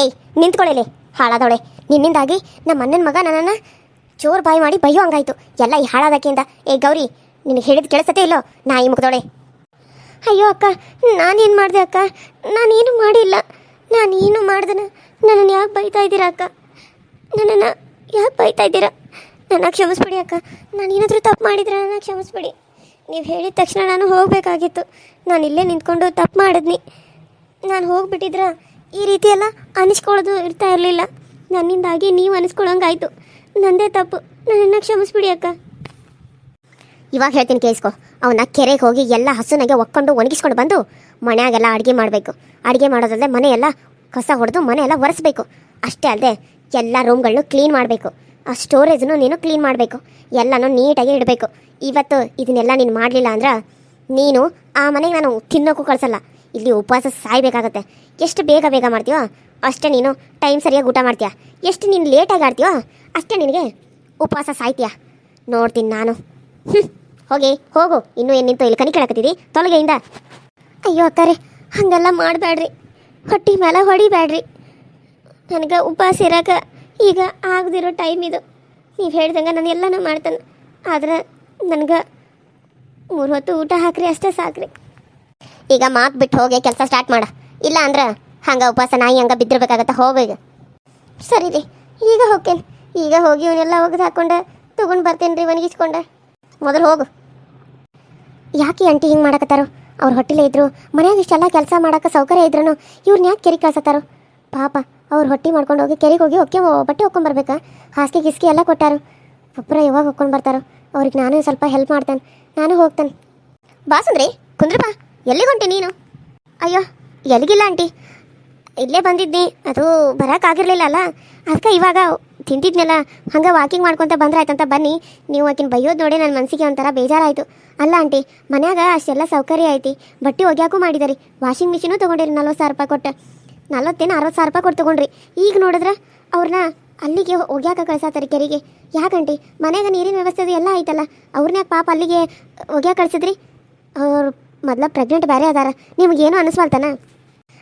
ಏಯ್ ನಿಂತ್ಕೊಳ್ಳಿಲಿ ಹಾಳಾದವಳೆ. ನಿನ್ನಿಂದಾಗಿ ನಮ್ಮ ಅಣ್ಣನ ಮಗ ನನ್ನನ್ನು ಚೋರ್ ಬಾಯಿ ಮಾಡಿ ಬಯ್ಯೋ ಹಂಗಾಯ್ತು ಎಲ್ಲ ಈ ಹಾಳಾದಕ್ಕಿಂತ. ಏ ಗೌರಿ, ನಿನಗೆ ಹೇಳಿದ ಕೇಳಿಸತ್ತೆ ಇಲ್ಲೋ ನಾಯಿ ಮುಗ್ದವಳೆ. ಅಯ್ಯೋ ಅಕ್ಕ, ನಾನೇನು ಮಾಡಿದೆ ಅಕ್ಕ? ನಾನೇನು ಮಾಡಿಲ್ಲ. ನಾನೇನು ಮಾಡ್ದನ? ನನ್ನನ್ನು ಯಾಕೆ ಬೈತಾ ಇದ್ದೀರಾ ಅಕ್ಕ? ನನ್ನನ್ನು ಯಾಕೆ ಬೈತಾ ಇದ್ದೀರಾ? ನನ್ನ ಕ್ಷಮಿಸ್ಬಿಡಿ ಅಕ್ಕ. ನಾನೇನಾದರೂ ತಪ್ಪು ಮಾಡಿದ್ರೆ ನನ್ನ ಕ್ಷಮಿಸ್ಬಿಡಿ. ನೀವು ಹೇಳಿದ ತಕ್ಷಣ ನಾನು ಹೋಗಬೇಕಾಗಿತ್ತು. ನಾನು ಇಲ್ಲೇ ನಿಂತ್ಕೊಂಡು ತಪ್ಪು ಮಾಡಿದ್ನಿ. ನಾನು ಹೋಗ್ಬಿಟ್ಟಿದ್ರ ಈ ರೀತಿ ಎಲ್ಲ ಅನಿಸ್ಕೊಳ್ಳೋದು ಇರ್ತಾ ಇರಲಿಲ್ಲ. ನನ್ನಿಂದಾಗಿ ನೀವು ಅನಿಸ್ಕೊಳ್ಳೋಂಗಾಯ್ತು. ನಂದೇ ತಪ್ಪು. ನನ್ನನ್ನು ಕ್ಷಮಿಸ್ಬಿಡಿ ಅಕ್ಕ. ಇವಾಗ ಹೇಳ್ತೀನಿ ಕೇಳಿಸ್ಕೊ. ಅವನ್ನ ಕೆರೆಗೆ ಹೋಗಿ ಎಲ್ಲ ಹಸುನಾಗೆ ಒಕ್ಕೊಂಡು ಒಣಗಿಸ್ಕೊಂಡು ಬಂದು ಮನೆಯಾಗೆಲ್ಲ ಅಡುಗೆ ಮಾಡಬೇಕು. ಅಡುಗೆ ಮಾಡೋದಲ್ಲದೆ ಮನೆಯೆಲ್ಲ ಕಸ ಹೊಡೆದು ಮನೆಯೆಲ್ಲ ಒರೆಸ್ಬೇಕು. ಅಷ್ಟೇ ಅಲ್ಲದೆ ಎಲ್ಲ ರೂಮ್ಗಳನ್ನೂ ಕ್ಲೀನ್ ಮಾಡಬೇಕು. ಆ ಸ್ಟೋರೇಜನ್ನು ನೀನು ಕ್ಲೀನ್ ಮಾಡಬೇಕು. ಎಲ್ಲನೂ ನೀಟಾಗಿ ಇಡಬೇಕು. ಇವತ್ತು ಇದನ್ನೆಲ್ಲ ನೀನು ಮಾಡಲಿಲ್ಲ ಅಂದ್ರೆ ನೀನು ಆ ಮನೆಗೆ ನಾನು ತಿನ್ನೋಕ್ಕೂ ಕಳಿಸಲ್ಲ. ಇಲ್ಲಿ ಉಪವಾಸ ಸಾಯಬೇಕಾಗತ್ತೆ. ಎಷ್ಟು ಬೇಗ ಬೇಗ ಮಾಡ್ತೀಯೋ ಅಷ್ಟೇ ನೀನು ಟೈಮ್ ಸರಿಯಾಗಿ ಊಟ ಮಾಡ್ತೀಯ. ಎಷ್ಟು ನೀನು ಲೇಟಾಗಿ ಆಡ್ತೀಯೋ ಅಷ್ಟೇ ನಿನಗೆ ಉಪವಾಸ ಸಾಯ್ತೀಯ. ನೋಡ್ತೀನಿ ನಾನು. ಹೋಗಿ ಹೋಗು. ಇನ್ನೂ ಏನು ನಿಂತು ಇಲ್ಲಿ ಕಣಿ ಕೇಳಕತ್ತಿದಿ ತೊಲಗೆಯಿಂದ? ಅಯ್ಯೋ ಅಕ್ಕಾರೆ, ಹಾಗೆಲ್ಲ ಮಾಡಬೇಡ್ರಿ. ಹೊಟ್ಟೆ ಮೇಲೆ ಹೊಡಿಬೇಡ್ರಿ. ನನಗೆ ಉಪವಾಸ ಇರೋಕೆ ಈಗ ಆಗದಿರೋ ಟೈಮ್ ಇದು. ನೀವು ಹೇಳ್ದಂಗೆ ನಾನು ಎಲ್ಲನೂ ಮಾಡ್ತಾನೆ. ಆದ್ರೆ ನನಗೆ 3 ಹೊತ್ತು ಊಟ ಹಾಕ್ರಿ, ಅಷ್ಟೇ ಸಾಕ್ರಿ. ಈಗ ಮಾತು ಬಿಟ್ಟು ಹೋಗಿ ಕೆಲಸ ಸ್ಟಾರ್ಟ್ ಮಾಡ. ಇಲ್ಲ ಅಂದ್ರೆ ಹಂಗೆ ಉಪವಾಸ ನಾಯಿ ಹಂಗೆ ಬಿದ್ದಿರ್ಬೇಕಾಗತ್ತೆ. ಹೋಗು ಈಗ. ಸರಿ ರೀ, ಈಗ ಹೋಗ್ತೇನೆ. ಈಗ ಹೋಗಿ ಇವನ್ನೆಲ್ಲ ಒಗೆದು ಹಾಕ್ಕೊಂಡೆ ತೊಗೊಂಡು ಬರ್ತೇನೆ ರೀ ಒಣಗಿಸ್ಕೊಂಡೆ. ಮೊದಲು ಹೋಗು. ಯಾಕೆ ಆಂಟಿ ಹಿಂಗೆ ಮಾಡಕತ್ತಾರೋ? ಅವ್ರ ಹೊಟ್ಟಿಲೇ ಇದ್ರು ಮನ್ಯಾಗ ಇಷ್ಟೆಲ್ಲ ಕೆಲಸ ಮಾಡೋಕೆ ಸೌಕರ್ಯ ಇದ್ರೂ ಇವ್ರನ್ನ ಯಾಕೆ ಕೆರಿಗೆ ಕಳ್ಸತ್ತಾರೋ? ಪಾಪ ಅವ್ರು ಹೊಟ್ಟೆ ಮಾಡ್ಕೊಂಡು ಹೋಗಿ ಕೆರಿಗೆ ಹೋಗಿ ಬಟ್ಟೆ ಹೊಕ್ಕೊಂಬರ್ಬೇಕಾ? ಹಾಸಿಗೆ ಗಿಸ್ಕಿ ಎಲ್ಲ ಕೊಟ್ಟಾರು. ಒಬ್ಬರ ಯಾವಾಗ ಹೊಕ್ಕೊಂಡು ಬರ್ತಾರೋ? ಅವ್ರಿಗೆ ನಾನು ಸ್ವಲ್ಪ ಹೆಲ್ಪ್ ಮಾಡ್ತೇನೆ. ನಾನು ಹೋಗ್ತೇನೆ. ಬಾ ಸುಂದ್ರಿ, ಕುಂದ್ರ ಬಾ. ಎಲ್ಲಿಗೆ ಹೊಂಟಿ ನೀನು? ಅಯ್ಯೋ ಎಲ್ಲಿಗಿಲ್ಲ ಆಂಟಿ, ಇಲ್ಲೇ ಬಂದಿದ್ನಿ. ಅದು ಬರೋಕ್ಕಾಗಿರ್ಲಿಲ್ಲ ಅಲ್ಲ, ಅದಕ್ಕೆ ಇವಾಗ ತಿಂತಿದ್ನೆಲ್ಲ ಹಂಗೆ ವಾಕಿಂಗ್ ಮಾಡ್ಕೊತ ಬಂದ್ರೆ ಆಯ್ತಂತ ಬನ್ನಿ. ನೀವು ಆಕಿನ ಬೈಯೋದು ನೋಡಿ ನನ್ನ ಮನಸ್ಸಿಗೆ ಒಂಥರ ಬೇಜಾರಾಯಿತು. ಅಲ್ಲ ಆಂಟಿ, ಮನ್ಯಾಗ ಅಷ್ಟೆಲ್ಲ ಸೌಕರ್ಯ ಐತಿ. ಬಟ್ಟೆ ಒಗ್ಯಾಕೂ ಮಾಡಿದಾರಿ. ವಾಷಿಂಗ್ ಮಿಷಿನೂ ತೊಗೊಂಡಿರಿ 40,000 ರೂಪಾಯಿ ಕೊಟ್ಟು. 40,000 ರೂಪಾಯಿ ಕೊಟ್ಟು ತೊಗೊಂಡ್ರಿ. ಈಗ ನೋಡಿದ್ರೆ ಅವ್ರನ್ನ ಅಲ್ಲಿಗೆ ಒಗ್ಯಾಕ ಕಳ್ಸತ್ತಾರೆ ಕೆರೆಗೆ. ಯಾಕಂಟಿ? ಮನೆಯಾಗ ನೀರಿನ ವ್ಯವಸ್ಥೆ ಅದು ಎಲ್ಲ ಐತಲ್ಲ, ಅವ್ರನ್ನೇ ಪಾಪ ಅಲ್ಲಿಗೆ ಒಗ್ಯಾಕ ಕಳ್ಸಿದ್ರಿ. ಅವ್ರು ಮೊದಲ ಪ್ರೆಗ್ನೆಂಟ್ ಬೇರೆ ಅದಾರ. ನಿಮಗೇನು ಅನಿಸ್ಬಾರ್ತಾನ?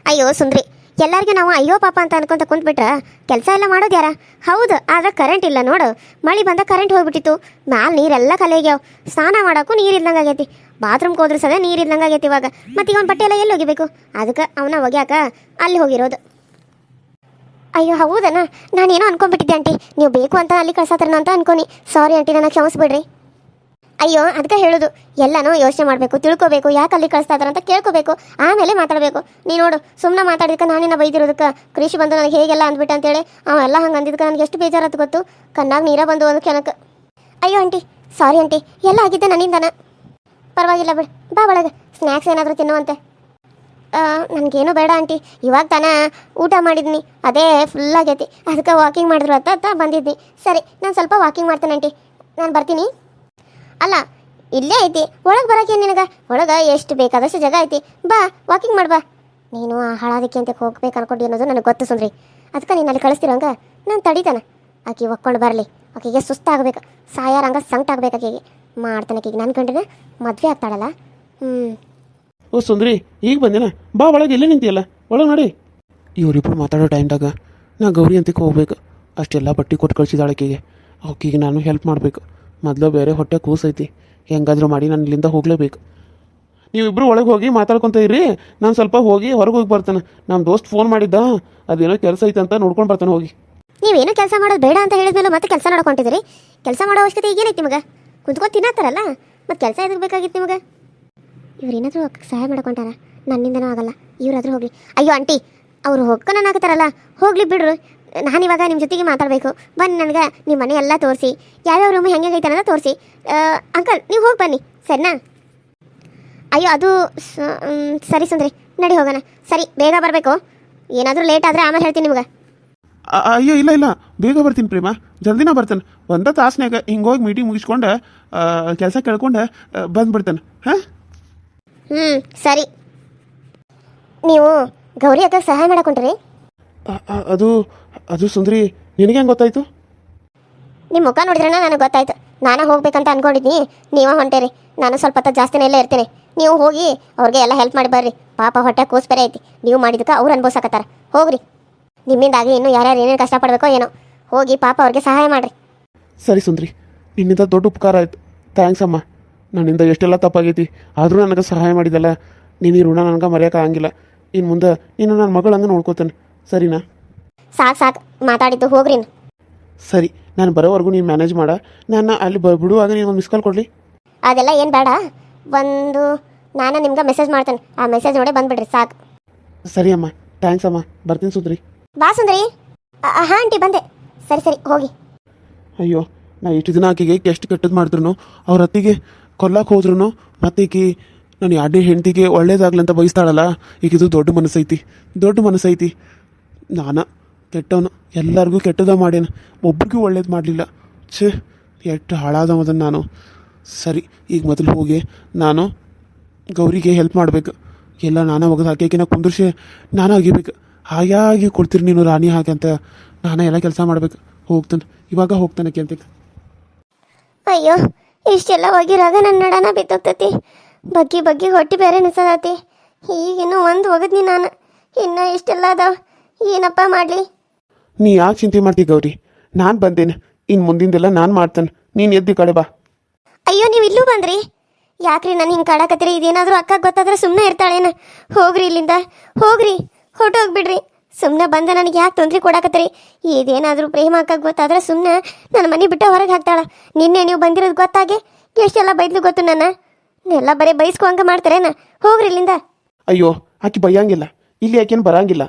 ಅಯ್ಯೋ ಸುಂದ್ರಿ, ಎಲ್ಲರಿಗೂ ನಾವು ಅಯ್ಯೋ ಪಾಪ ಅಂತ ಅನ್ಕೊಂತ ಕುಂತ್ಬಿಟ್ರೆ ಕೆಲಸ ಎಲ್ಲ ಮಾಡೋದು ಯಾರ? ಹೌದು, ಆದ್ರೆ ಕರೆಂಟ್ ಇಲ್ಲ ನೋಡು. ಮಳೆ ಬಂದ ಕರೆಂಟ್ ಹೋಗ್ಬಿಟ್ಟಿತ್ತು. ಮ್ಯಾಲೆ ನೀರೆಲ್ಲ ಕಲೆಗ್ಯಾವ. ಸ್ನಾನ ಮಾಡೋಕ್ಕೂ ನೀರು ಇಲ್ದಂಗೆ ಆಗೈತಿ. ಬಾತ್ರೂಮ್ಗೆ ಹೋದ್ರೆ ಸದ ನೀರು ಇಲ್ದಂಗೆ ಆಗೈತಿ ಇವಾಗ. ಮತ್ತು ಈಗ ಅವ್ನ ಬಟ್ಟೆ ಎಲ್ಲ ಎಲ್ಲಿ ಹೋಗಿಬೇಕು? ಅದಕ್ಕೆ ಅವನ ಒಗ್ಯಾಕ ಅಲ್ಲಿ ಹೋಗಿರೋದು. ಅಯ್ಯೋ ಹೌದನ, ನಾನೇನೋ ಅನ್ಕೊಂಡ್ಬಿಟ್ಟಿದ್ದೆ ಆಂಟಿ. ನೀವು ಬೇಕು ಅಂತ ಅಲ್ಲಿ ಕಳ್ಸತ್ರನ ಅಂತ ಅನ್ಕೊನಿ. ಸಾರಿ ಆಂಟಿ, ನನಗೆ ಕ್ಷಮಿಸ್ಬಿಡ್ರಿ. ಅಯ್ಯೋ ಅದಕ್ಕೆ ಹೇಳೋದು, ಎಲ್ಲನೂ ಯೋಚನೆ ಮಾಡಬೇಕು, ತಿಳ್ಕೊಬೇಕು. ಯಾಕೆ ಅಲ್ಲಿ ಕಳಿಸ್ತಾ ಇದಾರೆ ಅಂತ ಕೇಳ್ಕೋಬೇಕು, ಆಮೇಲೆ ಮಾತಾಡಬೇಕು. ನೀ ನೋಡು, ಸುಮ್ಮನೆ ಮಾತಾಡಿದಕ್ಕೆ ನಾನಿನ್ನ ಬೈದಿರೋದಕ್ಕೆ ಕೃಷಿ ಬಂದು ನನಗೆ ಹೇಗೆಲ್ಲ ಅಂದ್ಬಿಟ್ಟು ಅಂತೇಳಿ ಅವೆಲ್ಲ ಹಂಗೆ ಅಂದಿದ್ದಕ್ಕೆ ನನಗೆ ಎಷ್ಟು ಬೇಜಾರತ್ತು ಗೊತ್ತು. ಕಣ್ಣಾಗ ನೀರ ಬಂದು ಒಂದು ಕೆನಕ್ಕೆ. ಅಯ್ಯೋ ಆಂಟಿ, ಸಾರಿ ಆಂಟಿ, ಎಲ್ಲ ಆಗಿದ್ದೆ ನನ್ನಿಂದನ. ಪರವಾಗಿಲ್ಲ ಬಿಡು, ಬಾ ಒಳಗೆ. ಸ್ನ್ಯಾಕ್ಸ್ ಏನಾದರೂ ತಿನ್ನುವಂತೆ. ನನಗೇನು ಬೇಡ ಆಂಟಿ, ಇವಾಗ ತಾನೇ ಊಟ ಮಾಡಿದ್ನಿ, ಅದೇ ಫುಲ್ ಆಗೈತಿ. ಅದಕ್ಕೆ ವಾಕಿಂಗ್ ಮಾಡಿದ್ರು ಅಂತ ಬಂದಿದ್ನಿ. ಸರಿ, ನಾನು ಸ್ವಲ್ಪ ವಾಕಿಂಗ್ ಮಾಡ್ತೇನೆ ಆಂಟಿ, ನಾನು ಬರ್ತೀನಿ. ಅಲ್ಲ, ಇಲ್ಲೇ ಐತಿ, ಒಳಗೆ ಬರೋಕೆ ನಿನಗೆ? ಒಳಗೆ ಎಷ್ಟು ಬೇಕಾದಷ್ಟು ಜಾಗ ಐತಿ, ಬಾ ವಾಕಿಂಗ್ ಮಾಡಿ ಬಾ. ನೀನು ಆ ಹಾಳಾದಕ್ಕೆ ಅಂತ ಹೋಗ್ಬೇಕು ಅನ್ಕೊಂಡು ಅನ್ನೋದು ನನಗೆ ಗೊತ್ತು ಸುಂದ್ರಿ. ಅದಕ್ಕೆ ನೀನು ಅಲ್ಲಿ ಕಳಿಸ್ತಿರೋಂಗೆ ನಾನು ತಡಿತಾನೆ. ಆಕೆ ಒಕ್ಕೊಂಡು ಬರಲಿ. ಆಕೆಗೆ ಸುಸ್ತಾಗಬೇಕು, ಸಾಯಾರಂಗ ಸಂಕಟ ಆಗ್ಬೇಕು ಆಕೆಗೆ. ಮಾಡ್ತಾನೆ ಆಕೆಗೆ. ನನ್ನ ಗಂಡನ ಮದುವೆ ಆಗ್ತಾಳಲ್ಲ. ಓ ಸುಂದ್ರಿ, ಈಗ ಬಂದೇನ? ಬಾ ಒಳಗೆ. ಇಲ್ಲೇ ನಿಂತಿಯಲ್ಲ, ಒಳಗೆ ನೋಡಿ. ಇವರಿಬ್ಬರು ಮಾತಾಡೋ ಟೈಮ್ದಾಗ ನಾ ಗೌರಿ ಅಂತಕ್ಕೆ ಹೋಗ್ಬೇಕು. ಅಷ್ಟೆಲ್ಲ ಬಟ್ಟೆ ಕೊಟ್ಟು ಕಳಿಸಿದಾಳೆ ಆಕೆಗೆ. ಆಕೆಗೆ ನಾನು ಹೆಲ್ಪ್ ಮಾಡಬೇಕು. ಮೊದಲು ಬೇರೆ ಹೊಟ್ಟೆ ಕೂಸೈತಿ. ಹೆಂಗಾದರೂ ಮಾಡಿ ನಾನು ಇಲ್ಲಿಂದ ಹೋಗಲೇಬೇಕು. ನೀವಿಬ್ಬರು ಒಳಗೆ ಹೋಗಿ ಮಾತಾಡ್ಕೊತ ಇರ್ರಿ. ನಾನು ಸ್ವಲ್ಪ ಹೋಗಿ ಹೊರಗೆ ಹೋಗಿ ಬರ್ತಾನೆ. ನಮ್ಮ ದೋಸ್ತ್ ಫೋನ್ ಮಾಡಿದ್ದ, ಅದೇನೋ ಕೆಲಸ ಐತೆ ಅಂತ ನೋಡ್ಕೊಂಡು ಬರ್ತಾನೆ. ಹೋಗಿ. ನೀವೇನು ಕೆಲಸ ಮಾಡೋದು ಬೇಡ ಅಂತ ಹೇಳಿದ್ಮೇಲೆ ಮತ್ತೆ ಕೆಲಸ ನೋಡ್ಕೊಂಡಿದ್ದೀರಿ? ಕೆಲಸ ಮಾಡೋ ಅವಶ್ಯಕತೆ ಈಗೇನೈತಿ ನಿಮಗೆ? ಕುಂತ್ಕೊಂಡು ತಿನ್ನತ್ತಾರಲ್ಲ, ಮತ್ತು ಕೆಲಸ ಎದಕ್ಕೆ ಬೇಕಾಗಿತ್ತು ನಿಮಗೆ? ಇವ್ರೇನಾದರೂ ಸಹಾಯ ಮಾಡ್ಕೊಂತಾರ? ನನ್ನಿಂದನೂ ಆಗಲ್ಲ, ಇವರಾದರೂ ಹೋಗಲಿ. ಅಯ್ಯೋ ಆಂಟಿ, ಅವರು ಹೊಕ್ಕನ ಹಾಕತ್ತಾರಲ್ಲ, ಹೋಗ್ಲಿ ಬಿಡ್ರು. ನಾನಿವಾಗ ನಿಮ್ಮ ಜೊತೆಗೆ ಮಾತಾಡಬೇಕು. ಬನ್ನಿ, ನನಗೆ ನಿಮ್ಮ ಮನೆ ಎಲ್ಲ ತೋರಿಸಿ, ಯಾವ್ಯಾವ ರೂಮ್ ಹೆಂಗೆ ಐತೆ ಅನ್ನೋದು ತೋರಿಸಿ. ಅಂಕಲ್, ನೀವು ಹೋಗಿ ಬನ್ನಿ, ಸರಿನಾ? ಅಯ್ಯೋ ಅದು ಸರಿ ಸುಂದ್ರಿ, ನಡಿ ಹೋಗೋಣ. ಸರಿ, ಬೇಗ ಬರಬೇಕು. ಏನಾದರೂ ಲೇಟ್ ಆದರೆ ಆಮೇಲೆ ಹೇಳ್ತೀನಿ ನಿಮ್ಗೆ. ಅಯ್ಯೋ ಇಲ್ಲ ಇಲ್ಲ, ಬೇಗ ಬರ್ತೀನಿ ಪ್ರೇಮ, ಜಲ್ದಿನ ಬರ್ತೇನೆ. ಒಂದ ತಾಸ್ನಾಗ ಹಿಂಗೆ ಹೋಗಿ ಮೀಟಿಂಗ್ ಮುಗಿಸ್ಕೊಂಡು ಕೆಲಸ ಕೇಳ್ಕೊಂಡು ಬಂದ್ಬಿಡ್ತೇನೆ. ಹಾಂ, ಸರಿ. ನೀವು ಗೌರಿ ಅಕ್ಕ ಸಹಾಯ ಮಾಡಕೊಂಡ್ರಿ? ಅದು ಅದು ಸುಂದ್ರಿ, ನಿನಗೆ ಹೆಂಗೆ ಗೊತ್ತಾಯ್ತು? ನಿಮ್ಮ ಮುಖ ನೋಡಿದ್ರೆ ನನಗೆ ಗೊತ್ತಾಯ್ತು. ನಾನು ಹೋಗ್ಬೇಕಂತ ಅನ್ಕೊಂಡಿದ್ನಿ, ನೀವೇ ಹೊಂಟೇರಿ. ನಾನು ಸ್ವಲ್ಪ ಹೊತ್ತು ಜಾಸ್ತಿನೇ ಇಲ್ಲೇ ಇರ್ತೀನಿ. ನೀವು ಹೋಗಿ ಅವ್ರಿಗೆ ಎಲ್ಲ ಹೆಲ್ಪ್ ಮಾಡಿ ಬರ್ರಿ. ಪಾಪ ಹೊಟ್ಟೆ ಕೂಸ್ ಬೇರೆ ಐತಿ. ನೀವು ಮಾಡಿದಕ್ಕೆ ಅವ್ರು ಅನ್ಭವಿಸಕತ್ತಾರ. ಹೋಗ್ರಿ. ನಿಮ್ಮಿಂದಾಗಿ ಇನ್ನೂ ಯಾರ್ಯಾರು ಏನೇನು ಕಷ್ಟಪಡಬೇಕೋ ಏನೋ ಹೋಗಿ ಪಾಪ ಅವ್ರಿಗೆ ಸಹಾಯ ಮಾಡಿರಿ. ಸರಿ ಸುಂದ್ರಿ, ನಿನ್ನಿಂದ ದೊಡ್ಡ ಉಪಕಾರ ಆಯ್ತು. ಥ್ಯಾಂಕ್ಸ್ ಅಮ್ಮ. ನನ್ನಿಂದ ಎಷ್ಟೆಲ್ಲ ತಪ್ಪಾಗೈತಿ, ಆದರೂ ನನಗೆ ಸಹಾಯ ಮಾಡಿದಲ್ಲ. ನೀನು ಈ ಋಣ ನನಗೆ ಮರೆಯೋಕ್ಕಾಗಂಗಿಲ್ಲ. ಇನ್ನು ಮುಂದೆ ನೀನು ನನ್ನ ಮಗಳಂಗೆ ನೋಡ್ಕೋತಾನೆ, ಸರಿನಾ? ಸಾಕು ಮಾತಾಡಿದ್ದು ಹೋಗ್ರಿ. ಸರಿ, ನಾನು ಬರೋವರೆಗೂ ನೀನು ಮ್ಯಾನೇಜ್ ಮಾಡ. ನಾನು ಅಲ್ಲಿ ಬಿಡುವಾಗ ನೀನು ಒಂದು ಮಿಸ್ ಕಾಲ್ ಕೊಡಲಿ. ಅದೆಲ್ಲ ಏನು ಬೇಡ, ನಾನು ನಿಮ್ಗೆ ಮೆಸೇಜ್ ಮಾಡ್ತೇನೆ, ಆ ಮೆಸೇಜ್ ನೋಡಿ ಬಂದುಬಿಡ್ರಿ ಸಾಕು. ಸರಿ ಅಮ್ಮ, ಥ್ಯಾಂಕ್ಸ್ ಅಮ್ಮ. ಬರ್ತೀನಿ ಸುಂದ್ರಿ. ಬಾ ಸುಂದರಿ. ಹಾಂ ಆಂಟಿ ಬಂದೆ. ಸರಿ ಹೋಗಿ. ಅಯ್ಯೋ, ನಾ ಇಷ್ಟು ದಿನ ಆಕೆಗೆ ಎಷ್ಟು ಕೆಟ್ಟದ್ದು ಮಾಡಿದ್ರು, ಅವ್ರ ಅತ್ತಿಗೆ ಕೊಲ್ಲಕ್ಕೆ ಹೋದ್ರು, ಮತ್ತೆ ಈಕಿ ನಾನು ಎರಡನೇ ಹೆಂಡತಿಗೆ ಒಳ್ಳೇದಾಗ್ಲಿ ಅಂತ ಬಯಸ್ತಾಳಲ್ಲ, ಈಗಿದು ದೊಡ್ಡ ಮನಸ್ಸೈತಿ. ನಾನು ಕೆಟ್ಟವನು, ಎಲ್ಲರಿಗೂ ಕೆಟ್ಟದ ಮಾಡೇನು, ಒಬ್ರಿಗೂ ಒಳ್ಳೇದು ಮಾಡಲಿಲ್ಲ. ಛೇ, ಎಷ್ಟು ಹಾಳಾದವದನ್ನು ನಾನು. ಸರಿ, ಈಗ ಮೊದಲು ಹೋಗಿ ನಾನು ಗೌರಿಗೆ ಹೆಲ್ಪ್ ಮಾಡಬೇಕು. ಎಲ್ಲ ನಾನೇ ಒಗದು ಹಾಕಿನ ಕುಂದಿರ್ಸಿ ನಾನು ಅಗಿಬೇಕು. ಹಾಗಾಗಿ ಕೊಡ್ತೀರಿ ನೀನು ರಾಣಿ ಹಾಗೆ ಅಂತ ನಾನೇ ಎಲ್ಲ ಕೆಲಸ ಮಾಡಬೇಕು. ಇವಾಗ ಹೋಗ್ತಾನೆ ಕೇಳ್ತೀನಿ. ಅಯ್ಯೋ, ಇಷ್ಟೆಲ್ಲ ಹೋಗಿರಾಗ ನನ್ನ ನಡನ ಬಿತ್ತೋಗ್ತತಿ. ಬಗ್ಗಿ ಹೊಟ್ಟೆ ಬೇರೆ ನಿಸದತಿ. ಈಗಿನ್ನೂ ಒಂದು ಒಗದ್ನಿ ನಾನು, ಇನ್ನೂ ಇಷ್ಟೆಲ್ಲ ಅದಾವ, ಏನಪ್ಪ ಮಾಡಲಿ? ನೀ ಯಾಕೆ ಚಿಂತೆ ಮಾಡ್ತೀವಿ ಗೌರಿ? ನಾನು ಬಂದೇನೆ, ಇನ್ನು ಮುಂದಿಂದೆಲ್ಲ ನಾನು ಮಾಡ್ತೇನೆ. ನೀನು ಎದ್ದು ಕಡೆ ಬಾ. ಅಯ್ಯೋ, ನೀವು ಇಲ್ಲೂ ಬಂದ್ರಿ? ಯಾಕ್ರಿ ನಾನು ಹಿಂಗೆ ಕಾಡಕತ್ತೀರಿ? ಇದೇನಾದರೂ ಅಕ್ಕ ಗೊತ್ತಾದ್ರೆ ಸುಮ್ಮನೆ ಇರ್ತಾಳೇನ? ಹೋಗ್ರಿ ಇಲ್ಲಿಂದ, ಹೋಗ್ರಿ, ಹೊರಟೋಗ್ಬಿಡ್ರಿ. ಸುಮ್ಮನೆ ಬಂದ ನನಗೆ ಯಾಕೆ ತೊಂದರೆ ಕೊಡಾಕತ್ತೀರಿ? ಇದೇನಾದರೂ ಪ್ರೇಮ ಅಕ್ಕ ಗೊತ್ತಾದ್ರೆ ಸುಮ್ಮನೆ ನನ್ನ ಮನೆ ಬಿಟ್ಟು ಹೊರಗೆ ಹಾಕ್ತಾಳ. ನಿನ್ನೆ ನೀವು ಬಂದಿರೋದು ಗೊತ್ತಾಗೆ ಎಷ್ಟೆಲ್ಲ ಬೈದ್ಲು ಗೊತ್ತು. ಎಲ್ಲ ಬರೀ ಬೈಸ್ಕೊಂಗ ಮಾಡ್ತಾರೇನ? ಹೋಗ್ರಿ ಇಲ್ಲಿಂದ. ಅಯ್ಯೋ, ಆಕೆ ಬೈಯಂಗಿಲ್ಲ, ಇಲ್ಲಿ ಆಕೆನು ಬರಂಗಿಲ್ಲ.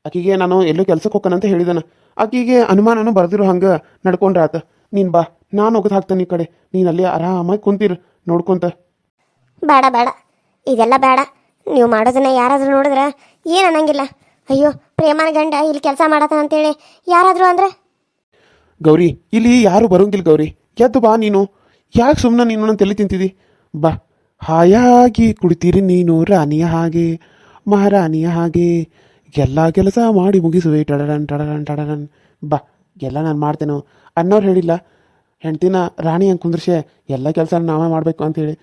ಆಕೆಗೆ ನಾನು ಎಲ್ಲೋ ಕೆಲ್ಸಕ್ಕೆ ಹೋಗ್ಕನಂತ ಹೇಳಿದಾನ. ಆಕೆಗೆ ಅನುಮಾನನೂ ಬರ್ದಿರೋ ಹಂಗೆ ನಡ್ಕೊಂಡ್ರೆ ಆತ. ನೀನು ಬಾ, ನಾನು ಒಗದು ಹಾಕ್ತಾನೆ ಈ ಕಡೆ. ನೀನು ಅಲ್ಲಿ ಆರಾಮಾಗಿ ಕುಂತೀರ ನೋಡ್ಕೊಂತ. ಬೇಡ, ಇದೆಲ್ಲ ಬೇಡ. ನೀವು ಮಾಡೋದನ್ನ ಯಾರಾದರೂ ನೋಡಿದ್ರೆ ಏನು ಅನ್ನಂಗಿಲ್ಲ. ಅಯ್ಯೋ, ಪ್ರೇಮನ ಗಂಡ ಇಲ್ಲಿ ಕೆಲಸ ಮಾಡತ್ತ ಅಂತೇಳಿ ಯಾರಾದರೂ ಅಂದ್ರೆ? ಗೌರಿ, ಇಲ್ಲಿ ಯಾರು ಬರೋಂಗಿಲ್ಲ ಗೌರಿ. ಎದ್ದು ಬಾ ನೀನು. ಯಾಕೆ ಸುಮ್ಮನೆ ನೀನು ನನ್ನ ತಲೆ ತಿಂತಿದ್ದಿ? ಬಾ, ಹಾಯಾಗಿ ಕುಡಿತೀರಿ ನೀನು ರಾಣಿಯ ಹಾಗೆ, ಮಹಾರಾಣಿಯ ಹಾಗೆ. ಎಲ್ಲ ಕೆಲಸ ಮಾಡಿ ಮುಗಿಸುವೆ ಟಡರನ್. ಬಾ, ಎಲ್ಲ ನಾನು ಮಾಡ್ತೇನೆ. ಅನ್ನೋರು ಹೇಳಿಲ್ಲ ಹೆಂಡ್ತಿನ ರಾಣಿ ಹಂಗೆ ಕುಂದ್ರಿಸೆ ಎಲ್ಲ ಕೆಲಸ ನಾವೇ ಮಾಡಬೇಕು ಅಂತೇಳಿ.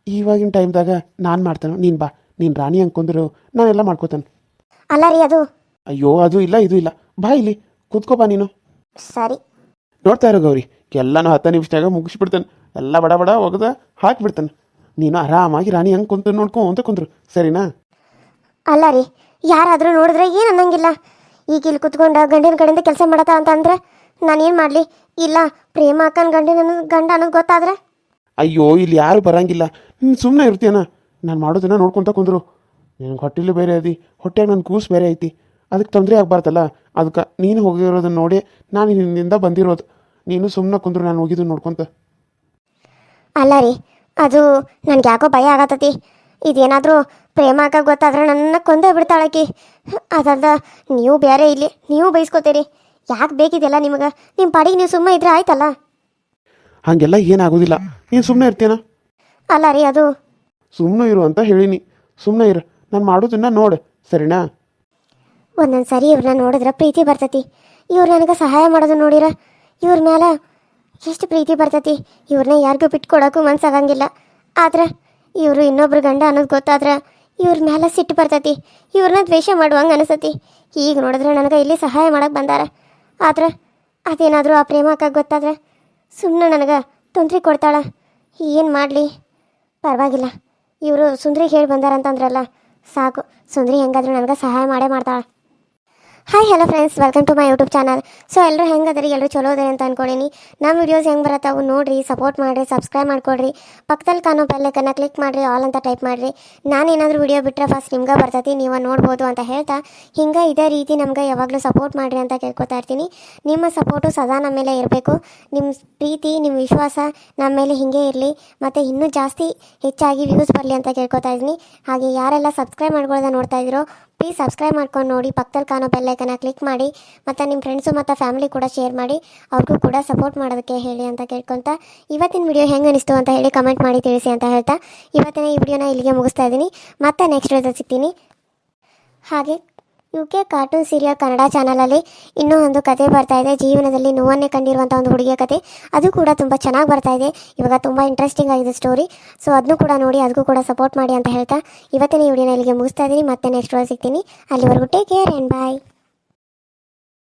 ಇವಾಗಿನ ಟೈಮ್ದಾಗ ನಾನು ಮಾಡ್ತೇನೆ. ನೀನು ಬಾ, ನೀನು ರಾಣಿ ಹಂಗೆ ಕುಂದ್ರು ನಾನೆಲ್ಲ ಮಾಡ್ಕೋತೇನೆ. ಅಲ್ಲ ರೀ ಅದು. ಅಯ್ಯೋ, ಅದು ಇಲ್ಲ ಇದು ಇಲ್ಲ. ಬಾ, ಇಲ್ಲಿ ಕೂತ್ಕೋ ಬಾ ನೀನು. ಸರಿ, ನೋಡ್ತಾ ಇರೋ ಗೌರಿ, ಎಲ್ಲನೂ 10 ನಿಮಿಷದಾಗ ಮುಗಿಸ್ಬಿಡ್ತೇನೆ. ಎಲ್ಲ ಬಡ ಒಗದ ಹಾಕಿಬಿಡ್ತೇನೆ. ನೀನು ಆರಾಮಾಗಿ ರಾಣಿ ಹಂಗೆ ಕುಂತು ನೋಡ್ಕೊಂತ ಕುಂದ್ರು, ಸರಿನಾ? ಅಲ್ಲ ರೀ, ಯಾರಾದರೂ ನೋಡಿದ್ರೆ ಏನು ಅನ್ನಂಗಿಲ್ಲ. ಈಗ ಇಲ್ಲಿ ಕುತ್ಕೊಂಡು ಗಂಡಿನ ಕಡೆಯಿಂದ ಕೆಲಸ ಮಾಡತ್ತ ಅಂತಂದ್ರೆ ನಾನೇನು ಮಾಡಲಿ? ಇಲ್ಲ ಪ್ರೇಮ ಅಕ್ಕನ ಗಂಡ ಅನ್ನೋದು ಗೊತ್ತಾದ್ರೆ? ಅಯ್ಯೋ, ಇಲ್ಲಿ ಯಾರು ಬರಂಗಿಲ್ಲ. ನೀನು ಸುಮ್ಮನೆ ಇರ್ತೀಯನ. ನಾನು ಮಾಡೋದನ್ನ ನೋಡ್ಕೊತ ಕುಂದ್ರು. ನನಗೆ ಹೊಟ್ಟೆಲ್ಲೂ ಬೇರೆ ಐತಿ, ಹೊಟ್ಟೆಗೆ ನನ್ನ ಕೂಸು ಬೇರೆ ಐತಿ. ಅದಕ್ಕೆ ತೊಂದರೆ ಆಗಬಾರ್ದಲ್ಲ. ಅದಕ್ಕೆ ನೀನು ಹೋಗಿರೋದನ್ನ ನೋಡಿ ನಾನು ಹಿಂದಿಂದ ಬಂದಿರೋದು. ನೀನು ಸುಮ್ಮನೆ ಕುಂದ್ರು, ನಾನು ಹೋಗಿದ್ದು ನೋಡ್ಕೊತ. ಅಲ್ಲ ರೀ, ಅದು ನನಗೆ ಯಾಕೋ ಭಯ ಆಗತ್ತತಿ. ಇದೇನಾದರೂ ಪ್ರೇಮ ಅಕ್ಕ ಗೊತ್ತಾದ್ರೆ ನನ್ನ ಕೊಂದೇ ಬಿಡ್ತಾಳಕಿ. ಅದಲ್ದ ನೀವು ಬೇರೆ ಇಲ್ಲಿ ನೀವು ಬೈಸ್ಕೋತೀರಿ. ಯಾಕೆ ಬೇಕಿದೆಲ್ಲ ನಿಮಗೆ? ನಿಮ್ಮ ಪಾಡಿಗೆ ನೀವು ಸುಮ್ಮನೆ ಇದ್ರೆ ಆಯ್ತಲ್ಲ. ಹಾಗೆಲ್ಲ ಏನಾಗೋದಿಲ್ಲ. ನೀನು ಸುಮ್ಮನೆ ಇರ್ತೀಯನ? ಅಲ್ಲ ರೀ, ಅದು ಸುಮ್ಮನೆ ಇರು ಅಂತ ಹೇಳಿನಿ. ಸುಮ್ಮನೆ ಇರು, ನಾನು ಮಾಡೋದನ್ನ ನೋಡು, ಸರಿನಾ? ಒಂದೊಂದು ಸರಿ ಇವ್ರನ್ನ ನೋಡಿದ್ರೆ ಪ್ರೀತಿ ಬರ್ತತಿ. ಇವ್ರು ನನಗೆ ಸಹಾಯ ಮಾಡೋದು ನೋಡಿರ ಇವ್ರ ಮೇಲೆ ಎಷ್ಟು ಪ್ರೀತಿ ಬರ್ತತಿ. ಇವ್ರನ್ನ ಯಾರಿಗೂ ಬಿಟ್ಕೊಡೋಕ್ಕೂ ಮನ್ಸಾಗಂಗಿಲ್ಲ. ಆದ್ರೆ ಇವರು ಇನ್ನೊಬ್ರು ಗಂಡ ಅನ್ನೋದು ಗೊತ್ತಾದ್ರೆ ಇವ್ರ ಮೇಲೆ ಸಿಟ್ಟು ಬರ್ತತಿ. ಇವ್ರನ್ನ ದ್ವೇಷ ಮಾಡುವಂಗೆ ಅನಿಸತಿ. ಈಗ ನೋಡಿದ್ರೆ ನನಗೆ ಇಲ್ಲಿ ಸಹಾಯ ಮಾಡಕ್ಕೆ ಬಂದಾರ. ಆದ್ರೆ ಅದೇನಾದರೂ ಆ ಪ್ರೇಮ ಅಕ್ಕ ಗೊತ್ತಾದ್ರೆ ಸುಮ್ಮನೆ ನನಗೆ ತೊಂದರೆ ಕೊಡ್ತಾಳ. ಏನು ಮಾಡಲಿ? ಪರವಾಗಿಲ್ಲ, ಇವರು ಸುಂದ್ರಿಗೆ ಹೇಳಿ ಬಂದಾರಂತಂದ್ರಲ್ಲ ಸಾಕು. ಸುಂದ್ರಿ ಹೆಂಗಾದ್ರೂ ನನಗೆ ಸಹಾಯ ಮಾಡೇ ಮಾಡ್ತಾಳೆ. Hi hello friends, welcome to my YouTube channel. So ಎಲ್ಲರೂ ಹೆಂಗದ್ರಿ? ಎಲ್ಲರೂ ಚಲೋ ಅದೇ ಅಂತ ಅನ್ಕೊಳೀನಿ. ನಮ್ಮ ವೀಡಿಯೋಸ್ ಹೆಂಗೆ ಬರತ್ತಾವು ನೋಡಿರಿ, ಸಪೋರ್ಟ್ ಮಾಡಿರಿ, ಸಬ್ಸ್ಕ್ರೈಬ್ ಮಾಡ್ಕೊಡ್ರಿ. ಪಕ್ಕದಲ್ಲಿ ಕಾಣೋ ಬೆಲ್ಲೈಕನ್ನ ಕ್ಲಿಕ್ ಮಾಡಿರಿ, ಆಲ್ ಅಂತ ಟೈಪ್ ಮಾಡಿರಿ. ನಾನು ಏನಾದರೂ ವೀಡಿಯೋ ಬಿಟ್ಟರೆ ಫಸ್ಟ್ ನಿಮ್ಗೆ ಬರ್ತೈತಿ, ನೀವು ನೋಡ್ಬೋದು ಅಂತ ಹೇಳ್ತಾ ಹಿಂಗೆ ಇದೇ ರೀತಿ ನಮ್ಗೆ ಯಾವಾಗಲೂ ಸಪೋರ್ಟ್ ಮಾಡಿರಿ ಅಂತ ಕೇಳ್ಕೊತಾ ಇರ್ತೀನಿ. ನಿಮ್ಮ ಸಪೋರ್ಟು ಸದಾ ನಮ್ಮ ಮೇಲೆ ಇರಬೇಕು. ನಿಮ್ಮ ಪ್ರೀತಿ, ನಿಮ್ಮ ವಿಶ್ವಾಸ ನಮ್ಮ ಮೇಲೆ ಹೀಗೆ ಇರಲಿ, ಮತ್ತು ಇನ್ನೂ ಜಾಸ್ತಿ ಹೆಚ್ಚಾಗಿ ವ್ಯೂಸ್ ಬರಲಿ ಅಂತ ಕೇಳ್ಕೊತಾ ಇದ್ದೀನಿ. ಹಾಗೆ ಯಾರೆಲ್ಲ ಸಬ್ಸ್ಕ್ರೈಬ್ ಮಾಡ್ಕೊಳ್ಳೋದ ನೋಡ್ತಾ ಇದ್ದೀರೋ ಪ್ಲೀಸ್ ಸಬ್ಸ್ಕ್ರೈಬ್ ಮಾಡ್ಕೊಂಡು ನೋಡಿ, ಪಕ್ಕದಲ್ಲಿ ಕಾಣೋ ಬೆಲ್ಲೈಕನ್ನ ಕ್ಲಿಕ್ ಮಾಡಿ, ಮತ್ತು ನಿಮ್ಮ ಫ್ರೆಂಡ್ಸು ಮತ್ತು ಫ್ಯಾಮಿಲಿ ಕೂಡ ಶೇರ್ ಮಾಡಿ, ಅವ್ರಿಗೂ ಕೂಡ ಸಪೋರ್ಟ್ ಮಾಡೋದಕ್ಕೆ ಹೇಳಿ ಅಂತ ಕೇಳ್ಕೊತ ಇವತ್ತಿನ ವಿಡಿಯೋ ಹೆಂಗೆ ಅನಿಸ್ತು ಅಂತ ಹೇಳಿ ಕಮೆಂಟ್ ಮಾಡಿ ತಿಳಿಸಿ ಅಂತ ಹೇಳ್ತಾ ಇವತ್ತಿನ ಈ ವಿಡಿಯೋನ ಇಲ್ಲಿಗೆ ಮುಗಿಸ್ತಾ ಇದ್ದೀನಿ. ಮತ್ತೆ ನೆಕ್ಸ್ಟ್ ವಿಡಿಯೋದಲ್ಲಿ ಸಿಗ್ತೀನಿ. ಹಾಗೆ UK ಕಾರ್ಟೂನ್ ಸೀರಿಯಲ್ ಕನ್ನಡ ಚಾನಲಲ್ಲಿ ಇನ್ನೂ ಒಂದು ಕತೆ ಬರ್ತಾ ಇದೆ. ಜೀವನದಲ್ಲಿ ನೋವನ್ನೇ ಕಂಡಿರುವಂಥ ಒಂದು ಹುಡುಗಿಯ ಕತೆ. ಅದು ಕೂಡ ತುಂಬ ಚೆನ್ನಾಗಿ ಬರ್ತಾ ಇದೆ. ಇವಾಗ ತುಂಬ ಇಂಟ್ರೆಸ್ಟಿಂಗ್ ಆಗಿದೆ ಸ್ಟೋರಿ. ಸೊ ಅದನ್ನು ಕೂಡ ನೋಡಿ, ಅದಕ್ಕೂ ಕೂಡ ಸಪೋರ್ಟ್ ಮಾಡಿ ಅಂತ ಹೇಳ್ತಾ ಇವತ್ತಿನ ಈ ವಿಡಿಯೋನ ಇಲ್ಲಿಗೆ ಮುಗಿಸ್ತಾ ಇದ್ದೀನಿ. ಮತ್ತೆ ನೆಕ್ಸ್ಟ್ ವಿಡಿಯೋ ಸಿಗ್ತೀನಿ. ಅಲ್ಲಿವರೆಗೂ ಟೇಕ್ ಕೇರ್ ಆ್ಯಂಡ್ ಬಾಯ್.